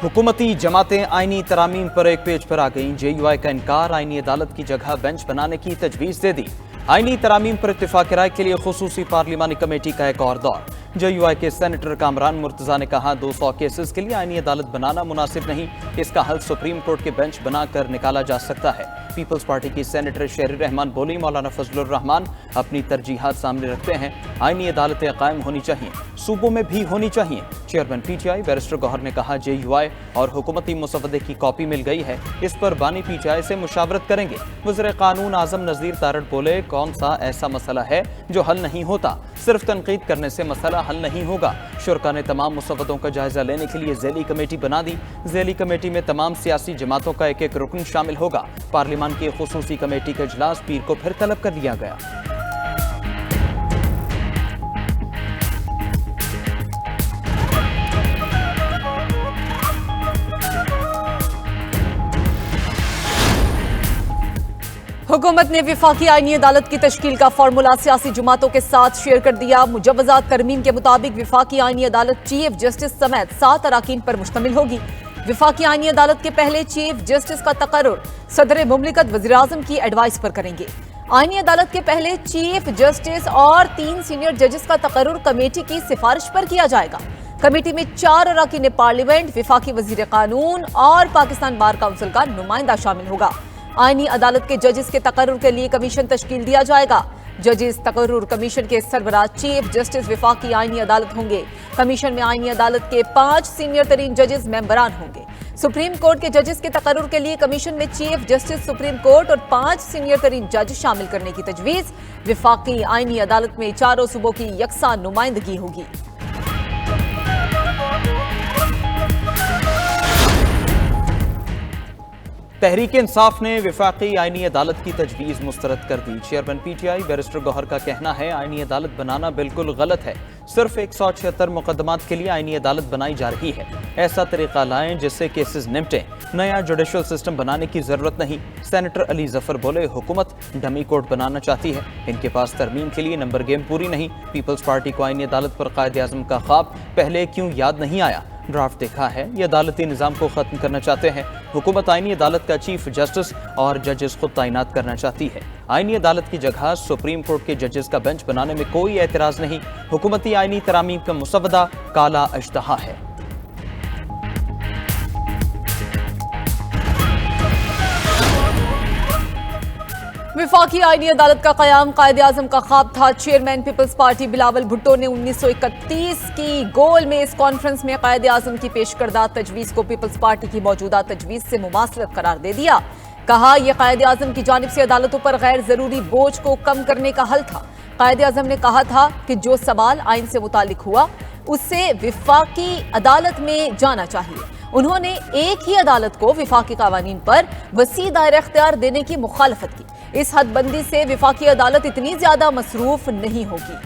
हुकूमती जमातें आईनी तरामीम पर एक पेज पर आ गईं। JUI का इनकार, आईनी अदालत की जगह बेंच बनाने की तजवीज़ दे दी। आईनी तरामीम पर इत्तेफाक राय के लिए खुसूसी पार्लिमानी कमेटी का एक और दौर। JUI के सेनेटर कामरान मुर्तज़ा ने कहा, 200 केसेस के लिए आईनी अदालत बनाना मुनासिब नहीं, इसका हल सुप्रीम कोर्ट के बेंच बनाकर निकाला जा सकता है। पीपल्स पार्टी की सेनेटर शेरी रहमान बोली, मौलाना फजलुर रहमान अपनी तरजीहात सामने रखते हैं। आईनी अदालतें कायम होनी चाहिए, सूबों में भी होनी चाहिए। चेयरमैन PTI बैरिस्टर गौहर ने कहा, JUI और हुकूमती मुसवदे की कॉपी मिल गई है, इस पर बानी PTI से मुशावरत करेंगे। वज़ीर कानून आज़म नज़ीर तारड़ बोले, कौन सा ऐसा मसला है जो हल नहीं होता, सिर्फ तनकीद करने से मसला हल नहीं होगा। शुरा ने तमाम मुसवदों का जायजा लेने के लिए ज़ैली कमेटी बना दी। ज़ैली कमेटी में तमाम सियासी जमातों का एक एक रुकन शामिल होगा। पार्लिमान की खुसूसी कमेटी का इजलास पीर को फिर तलब कर लिया गया। हुकूमत ने विफाकी आईनी अदालत की तश्कील का फार्मूला सियासी जमातों के साथ शेयर कर दिया। मुजव्वज़ात तरमीम के मुताबिक विफाकी आईनी अदालत चीफ जस्टिस समेत 7 अराकीन पर मुश्तमिल होगी। विफाकी आईनी अदालत के पहले चीफ जस्टिस का तकर्रुर सदर मुमलिकत वज़ीर आज़म की एडवाइस पर करेंगे। आईनी अदालत के पहले चीफ जस्टिस और 3 सीनियर जजेस का तकर्रुर कमेटी की सिफारिश पर किया जाएगा। कमेटी में 4 अराकीन पार्लियामेंट, विफाकी वज़ीर कानून और पाकिस्तान बार काउंसिल का नुमाइंदा शामिल होगा। आईनी अदालत के जजेस के तकर्रुर के लिए कमीशन तश्कील दिया जाएगा। जजेस तकर्रुर कमीशन के सरबराह चीफ जस्टिस विफाकी आईनी अदालत होंगे। कमीशन में आईनी अदालत के 5 सीनियर तरीन जजेस मेंबरान होंगे। सुप्रीम कोर्ट के जजेस के तकर्रुर के लिए कमीशन में चीफ जस्टिस सुप्रीम कोर्ट और 5 सीनियर तरीन जज शामिल करने की तजवीज़। विफाकी आईनी अदालत में चारों सूबों की यकसा नुमाइंदगी होगी। तहरीक इंसाफ ने विफाकी आईनी अदालत की तजवीज़ मुस्तरद कर दी। चेयरमैन PTI बैरिस्टर गौहर का कहना है, आईनी अदालत बनाना बिल्कुल गलत है। सिर्फ 176 मुकदमात के लिए आईनी अदालत बनाई जा रही है। ऐसा तरीका लाएं जिससे केसेस निपटें। नया जुडिशल सिस्टम बनाने की जरूरत नहीं। सेनेटर अली जफर बोले, हुकूमत डमी कोर्ट बनाना चाहती है, इनके पास तरमीम के लिए नंबर गेम पूरी नहीं। पीपल्स पार्टी को आईनी अदालत पर कायदे आज़म का ख्वाब पहले क्यों याद नहीं आया? ड्राफ्ट देखा है, ये अदालती निज़ाम को ख़त्म करना चाहते हैं। हुकूमत आईनी अदालत का चीफ जस्टिस और जजेस खुद तैनात करना चाहती है। आईनी अदालत की जगह सुप्रीम कोर्ट के जजेस का बेंच बनाने में कोई एतराज़ नहीं। हुकूमती आईनी तरामीम का मुसवदा काला अश्तहा है। विफाकी आईनी अदालत का क़याम कायदे आज़म का ख्वाब था। Chairman Peoples Party Bilawal Bhutto ने 1931 की गोल में इस कॉन्फ्रेंस में कायदे आज़म की पेश करदा तजवीज़ को पीपल्स पार्टी की मौजूदा तजवीज़ से मुमासलत करार दे दिया। कहा, यह कायदे आज़म की जानिब से अदालतों पर गैर ज़रूरी बोझ को कम करने का हल था। कायदे आज़म ने कहा था कि जो सवाल आइन से मुतालिक हुआ उससे विफाकी अदालत में जाना चाहिए। उन्होंने एक ही अदालत को विफाकी कानून पर वसी दायरा इख्तियार देने की मुखालफत की। इस हदबंदी से विफाकी अदालत इतनी ज्यादा मसरूफ नहीं होगी।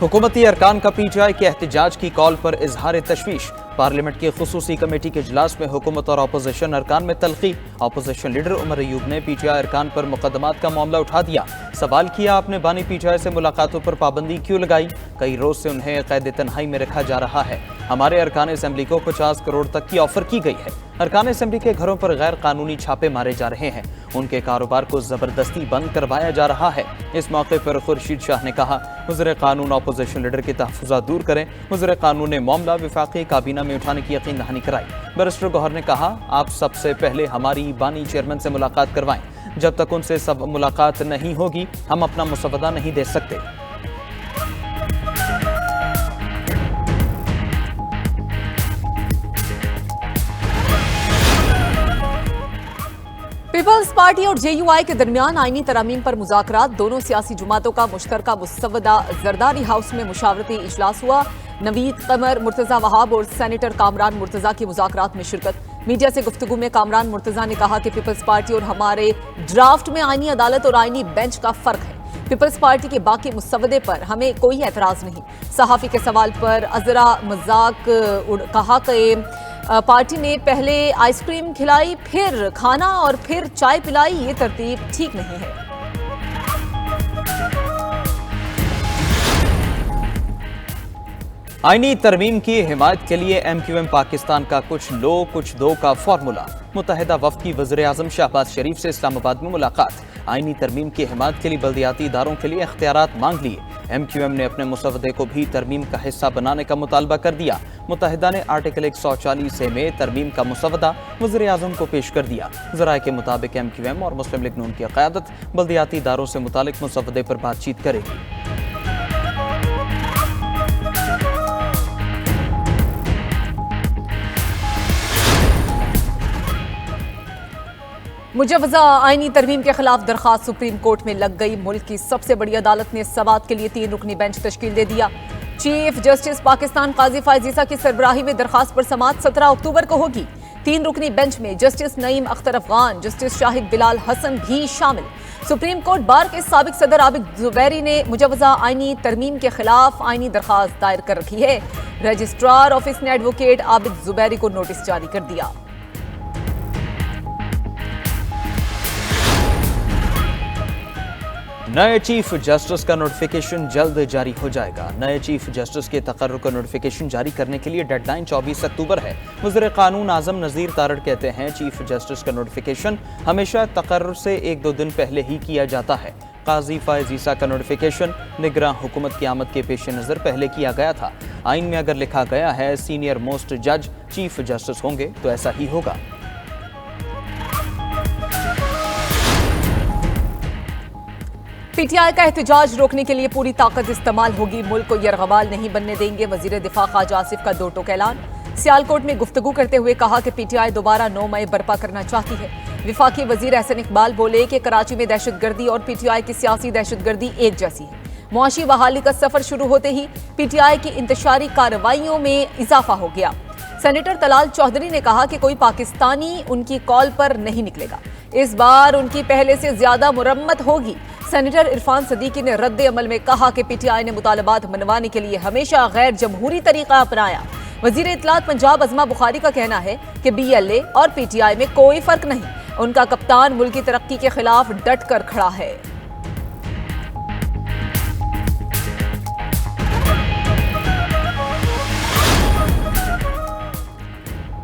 हुकूमती अरकान का PTI के एहतजाज की कॉल पर इजहार तशवीश। पार्लियामेंट की खुसूसी कमेटी के इजलास में हुकूमत और अपोजिशन अरकान में तलखी। अपोजिशन लीडर उमर अयूब ने PTI अरकान पर मुकदमात का मामला उठा दिया। सवाल किया, आपने बानी PTI से मुलाकातों पर पाबंदी क्यों लगाई? कई रोज से उन्हें कैद तन्हाई में रखा जा रहा है। हमारे अरकान असेंबली को 50 करोड़ तक की ऑफर की गई है। अरकान असेंबली के घरों पर गैर कानूनी छापे मारे जा रहे हैं। उनके कारोबार को जबरदस्ती बंद करवाया जा रहा है। इस मौके पर खुर्शीद शाह ने कहा, वज़ीर कानून अपोजिशन लीडर के तहफ़्फ़ुज़ात दूर करें। वज़ीर कानून ने मामला विफाकी काबीना में उठाने की यकीन दहानी कराई। बैरिस्टर गौहर ने कहा, आप सबसे पहले हमारी बानी चेयरमैन से मुलाकात करवाएं। जब तक उनसे सब मुलाकात नहीं होगी, हम अपना मुसवदा नहीं दे सकते। पीपल्स पार्टी और JUI के दरमियान आईनी तरामीम पर मुज़ाकरात। दोनों सियासी जमातों का मुश्तरका मुसवदा जरदारी हाउस में मुशावरती इजलास हुआ। नवीद कमर, मुर्तज़ा वहाब और सेनेटर कामरान मुर्तज़ा की मुज़ाकरात में शिरकत। मीडिया से गुफ्तगू में कामरान मुर्तज़ा ने कहा कि पीपल्स पार्टी और हमारे ड्राफ्ट में आईनी अदालत और आईनी बेंच का फर्क है। पीपल्स पार्टी के बाकी मुसवदे पर हमें कोई एतराज़ नहीं। सहाफ़ी के सवाल पर अजरा मजाक कहा कि पार्टी ने पहले आइसक्रीम खिलाई, फिर खाना और फिर चाय पिलाई, ये तरतीब ठीक नहीं है। आईनी तरमीम की हिमायत के लिए MQM पाकिस्तान का कुछ लो कुछ दो का फॉर्मूला। मुत्तहिदा वफ्द की वज़ीर आज़म शहबाज शरीफ से इस्लामाबाद में मुलाकात। आईनी तरमीम की हिमायत के लिए बल्दियाती इदारों के लिए इख्तियारात मांग लिए। MQM ने अपने मुसवदे को भी तरमीम का हिस्सा बनाने का मुतालबा कर दिया। मुत्तहिदा ने आर्टिकल 140 में तरमीम का मुसवदा वज़ीर आज़म को पेश कर दिया। ज़राए के मुताबिक MQM और मुस्लिम लीग नून की क़यादत बल्दियाती इदारों से मुतालिक मुसवदे पर बातचीत करेगी। मुजवजा आईनी तरमीम के खिलाफ दरखास्त सुप्रीम कोर्ट में लग गई। मुल्क की सबसे बड़ी अदालत ने समाअत के लिए 3 रुकनी बेंच तश्कील दे दिया। चीफ जस्टिस पाकिस्तान काजी फायज ईसा की सरबराही में दरखास्त पर समाअत 17 अक्टूबर को होगी। 3 रुकनी बेंच में जस्टिस नईम अख्तर अफगान, जस्टिस शाहिद बिलाल हसन भी शामिल। सुप्रीम कोर्ट बार के साबिक सदर आबिद जुबैरी ने मुजवजा आईनी तरमीम के खिलाफ आईनी दरखास्त दायर कर रखी है। रजिस्ट्रार ऑफिस ने एडवोकेट आबिद जुबैरी को नोटिस जारी कर दिया। नए चीफ जस्टिस का नोटिफिकेशन जल्द जारी हो जाएगा। नए चीफ जस्टिस के तकर्रुर का नोटिफिकेशन जारी करने के लिए डेडलाइन 24 अक्टूबर है। वज़ीर कानून आज़म नज़ीर तारड़ कहते हैं, चीफ जस्टिस का नोटिफिकेशन हमेशा तकर्रुर से 1-2 दिन पहले ही किया जाता है। काजी फायज ईसा का नोटिफिकेशन निगरान हुकूमत की आमद के पेश नज़र पहले किया गया था। आइन में अगर लिखा गया है सीनियर मोस्ट जज चीफ जस्टिस होंगे तो ऐसा ही होगा। PTI का एहतजाज रोकने के लिए पूरी ताकत इस्तेमाल होगी। मुल्क को यरगमाल नहीं बनने देंगे। वजीर दिफा ख्वाजा आसिफ का 2 टोक ऐलान। सियालकोट में गुफ्तगू करते हुए कहा कि PTI दोबारा 9 मई बर्पा करना चाहती है। विफाकी वजीर एहसन इकबाल बोले कि कराची में दहशतगर्दी और PTI की सियासी दहशतगर्दी एक जैसी है। मुआशी बहाली का सफर शुरू होते ही PTI की इंतशारी कार्रवाइयों में इजाफा हो गया। सेनेटर तलाल चौधरी ने कहा कि कोई पाकिस्तानी उनकी कॉल पर नहीं निकलेगा। इस बार उनकी पहले से ज्यादा मुरम्मत होगी। सेनेटर इरफान सदीकी ने रद्द अमल में कहा कि PTI ने मुतालबात मनवाने के लिए हमेशा गैर जमहूरी तरीका अपनाया। वजीर इत्तलात पंजाब अज़मा बुखारी का कहना है कि BLA और PTI में कोई फर्क नहीं। उनका कप्तान मुल्क की तरक्की के खिलाफ डट कर खड़ा है।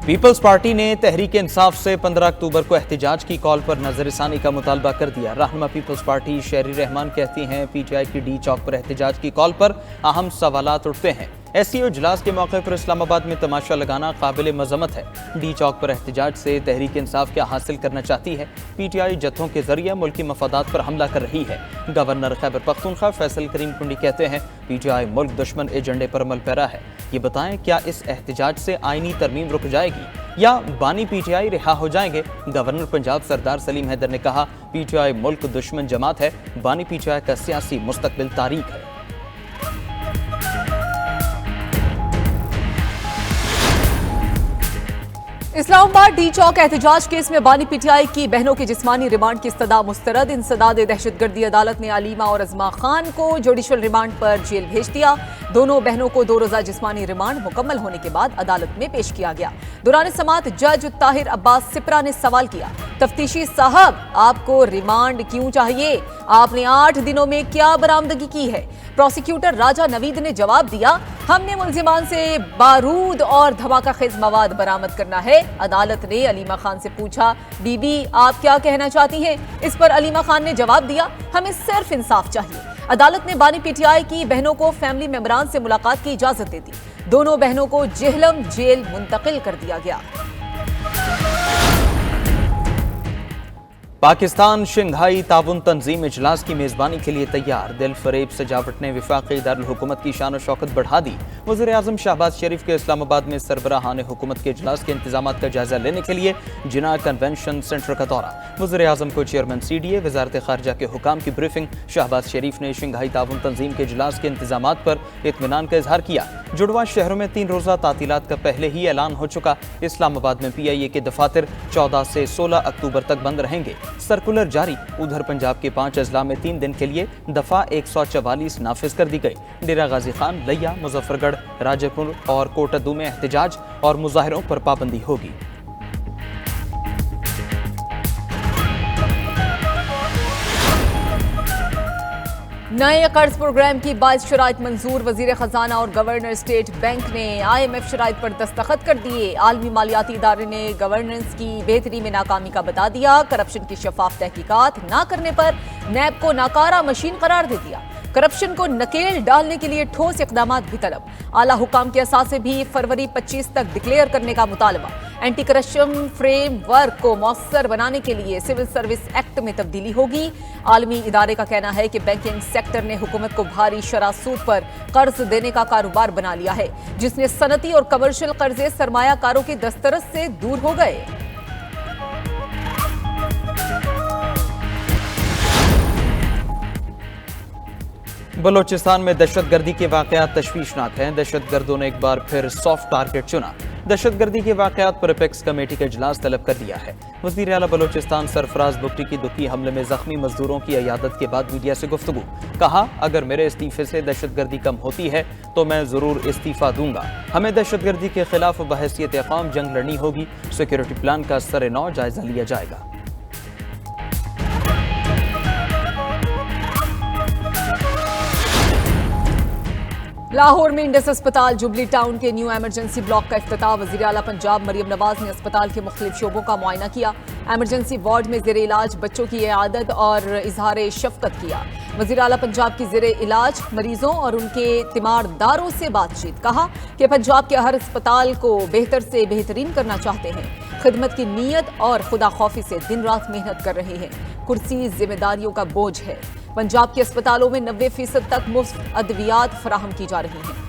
पीपल्स पार्टी ने तहरीक इंसाफ से 15 अक्टूबर को एहतजाज की कॉल पर नजरसानी का मुतालबा कर दिया। रहनुमा पीपल्स पार्टी शेरी रहमान कहती हैं, PTI की D चौक पर एहतजाज की कॉल पर अहम सवालात उठते हैं। SCO इजलास के मौके पर इस्लामाबाद में तमाशा लगाना काबिल मजम्मत है। D चौक पर एहतजाज से तहरीक इंसाफ क्या हासिल करना चाहती है? PTI जत्थों के जरिए मुल्की मफादात पर हमला कर रही है। गवर्नर खैबर पख्तूनख्वा फैसल करीम कुंडी कहते हैं, PTI मुल्क दुश्मन एजेंडे पर अमल पैरा है। ये बताएं, क्या इस एहतजाज से आईनी तरमीम रुक जाएगी या बानी PTI रिहा हो जाएंगे? गवर्नर पंजाब सरदार सलीम हैदर ने कहा, PTI मुल्क दुश्मन जमात है, बानी PTI का सियासी मुस्तकबिल तारीख है। इस्लामाबाद D चौक एहतजाज केस में बानी PTI की बहनों के जिस्मानी रिमांड की इस्तदा मुस्तरद। इंसदाद दहशतगर्दी अदालत ने अलीमा और अज़मा खान को जुडिशल रिमांड पर जेल भेज दिया। दोनों बहनों को 2 रोज़ा जिस्मानी रिमांड मुकम्मल होने के बाद अदालत में पेश किया गया। दौरान समाअत जज ताहिर अब्बास सिपरा ने सवाल किया, तफ्तीशी साहब आपको रिमांड क्यों चाहिए? आपने 8 दिनों में क्या बरामदगी की है? प्रोसिक्यूटर राजा नवीद ने जवाब दिया, हमने मुल्जिमान से बारूद और धमाका खेज मवाद बरामद करना है। अदालत ने अलीमा खान से पूछा, बीबी आप क्या कहना चाहती हैं? इस पर अलीमा खान ने जवाब दिया, हमें सिर्फ इंसाफ चाहिए। अदालत ने बानी PTI की बहनों को फैमिली मेंबरान से मुलाकात की इजाजत दे दी। दोनों बहनों को जेहलम जेल मुंतकिल कर दिया गया। पाकिस्तान शंघाई ताउन तंजीम इजलास की मेजबानी के लिए तैयार। दिल फरेब सजावट ने विफाकी दारुल हुकूमत की शान और शौकत बढ़ा दी। वज़ीर आज़म शहबाज शरीफ के इस्लामाबाद में सरबराहान हुकूमत के इजलास के इंतजामात का जायजा लेने के लिए जिना कन्वेंशन सेंटर का दौरा। वज़ीर आज़म को चेयरमैन CDA वज़ारत खारजा के हुकाम की ब्रीफिंग। शहबाज शरीफ ने शंघाई ताउन तंजीम के इजलास के इंतजामात पर इत्मीनान का इजहार किया। जुड़वा शहरों में 3 रोज़ा तातीलात का पहले ही ऐलान हो चुका। इस्लामाबाद में PIA के दफातर 14 से 16 अक्टूबर तक बंद रहेंगे। सर्कुलर जारी। उधर पंजाब के 5 अजला में 3 दिन के लिए दफा 144 नाफिज कर दी गई। डेरा गाजी खान, लिया, मुजफ्फरगढ़, राजेपुर और कोटद्दू में एहतजाज और मुजाहिरों पर पाबंदी होगी। नए कर्ज प्रोग्राम की 22 शराइत मंजूर। वजीर खजाना और गवर्नर स्टेट बैंक ने IMF शराइत पर दस्तखत कर दिए। आलमी मालियाती इदारे ने गवर्नेंस की बेहतरी में नाकामी का बता दिया। करप्शन की शफाफ तहकीकात न करने पर नैब को नाकारा मशीन करार दे दिया। करप्शन को नकेल डालने के लिए ठोस इकदाम भी तलब। आला हुकाम के असासे भी फरवरी 25 तक डिक्लेयर करने का मुतालबा। एंटी करप्शन फ्रेमवर्क को मौसर बनाने के लिए सिविल सर्विस एक्ट में तब्दीली होगी। आलमी इदारे का कहना है कि बैंकिंग सेक्टर ने हुकूमत को भारी शरह सूद पर कर्ज देने का कारोबार बना लिया है, जिसने सनती और कमर्शियल कर्जे सरमायाकारों के दस्तरस से दूर हो गए। बलोचिस्तान में दहशतगर्दी के वाकयात तशवीशनाक हैं। दहशतगर्दों ने एक बार फिर सॉफ्ट टारगेट चुना। दहशतगर्दी के वाकयात पर अपेक्स कमेटी का इजलास तलब कर दिया है। वज़ीर आला बलोचिस्तान सरफराज बुगटी की दुखी हमले में जख्मी मजदूरों की अयादत के बाद मीडिया से गुफ्तगू। कहा, अगर मेरे इस्तीफे से दहशतगर्दी कम होती है तो मैं जरूर इस्तीफा दूंगा। हमें दहशतगर्दी के खिलाफ बहैसियत कौम जंग लड़नी होगी। सिक्योरिटी प्लान का सरे नौ जायजा लिया जाएगा। लाहौर में इंडस अस्पताल जुबली टाउन के न्यू एमरजेंसी ब्लॉक का इफ्तिताह। वज़ीर आला पंजाब मरियम नवाज ने अस्पताल के मुख्तलिफ शोबों का मुआयना किया। एमरजेंसी वार्ड में ज़ेरे इलाज बच्चों की इयादत और इजहार शफकत किया। वज़ीर आला पंजाब की ज़ेरे इलाज मरीजों और उनके तीमारदारों से बातचीत। कहा कि पंजाब के हर अस्पताल को बेहतर से बेहतरीन करना चाहते हैं। खिदमत की नीयत और खुदा खौफी से दिन रात मेहनत कर रहे हैं। कुर्सी जिम्मेदारियों का बोझ है। पंजाब के अस्पतालों में 90% तक मुफ्त अद्वियात फराहम की जा रही हैं।